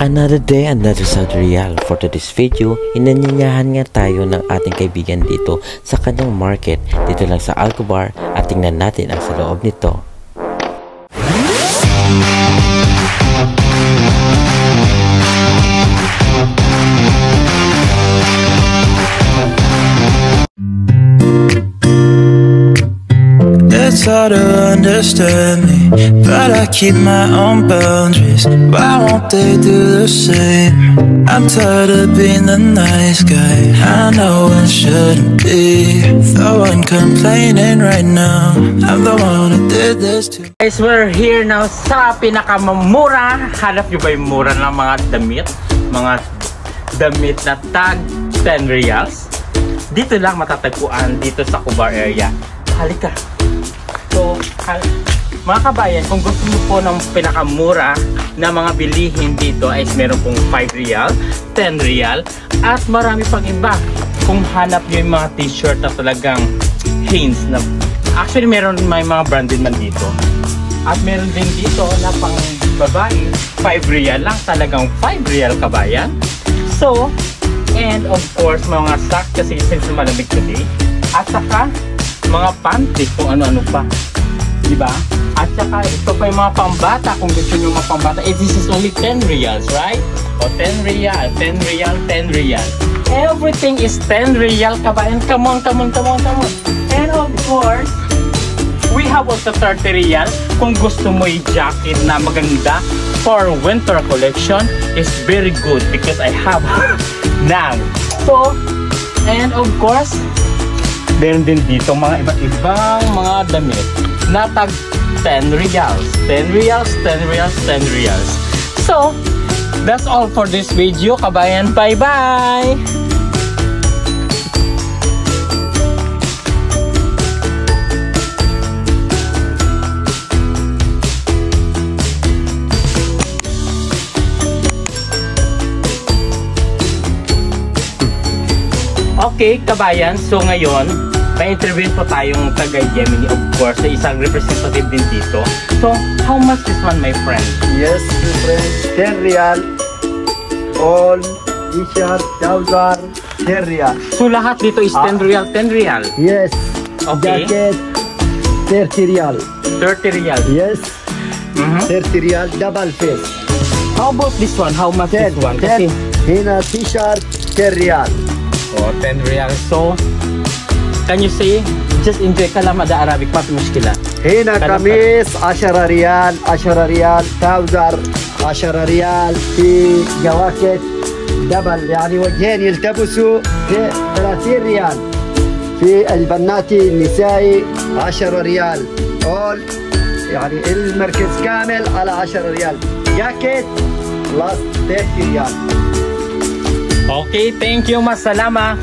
Another day, another Saudi Riyal. For today's video, inanyanyahan nga tayo ng ating kaibigan dito sa kanyang market dito lang sa Al Khobar at tingnan natin ang sa loob nito. It's hard to understand me, but I keep my own boundaries. Why won't they do the same? I'm tired of being the nice guy. I know it shouldn't be the one complaining right now. I'm the one who did this to. Guys, we're here now sa pinakamamura. Hanap nyo ba yung mura ng mga damit? Mga damit na tag 10 riyals. Dito lang matatagpuan dito sa Khobar area. Halika. So, mga kabayan, kung gusto mo po ng pinakamura na mga bilihin dito ay meron pong 5 riyal, 10 riyal, at marami pang iba. Kung hanap nyo yung mga t-shirt na talagang Hanes na, actually meron may mga branded man dito. At meron din dito na pang babae, 5 riyal lang, talagang 5 riyal kabayan. So, and of course, mga socks kasi since malamig today. At saka, mga panty kung ano-ano pa, diba? At saka ito pa yung mga pambata kung gusto nyo mga pambata. This is only 10 riyals, right? O 10 riyal, 10 riyal, 10 riyal. Everything is 10 riyal kabayan. Come on, come on, come on, come on. And of course, we have also 30 riyal. Kung gusto mo yung jacket na maganda for winter collection, is very good because I have now. So, and of course, meron din dito mga iba't ibang mga damit na tag 10 riyals, 10 riyals, 10 riyals, 10 riyals. So, that's all for this video, kabayan. Bye-bye! Okay, kabayan. So, ngayon, may interview po tayong taga Gemini, of course, sa isang representative din dito. So, how much is one, my friend? Yes, my friend. 10 riyal. All t-shirt, trouser, 10 riyal. So, lahat dito is 10 riyal, 10 riyal? Yes. Okay. Jacket, 30 riyal. 30 riyal? Yes. 30 riyal, double face. How about this one? How much is one? 10. Hina t-shirt, 10 riyal. Oh, 10 riyal. So, can you say, just enjoy kalam ada Arabic, ما في مشكلة. هنا قميص 10 ريال، 10 ريال، تاوزر 10 ريال، في جواكت دبل يعني وجهين يلتبسوا في 30 ريال، في البناتي النسائي 10 ريال، أول يعني المركز كامل على 10 ريال، جاكيت بلس 30 ريال. Okay, thank you, mas salama.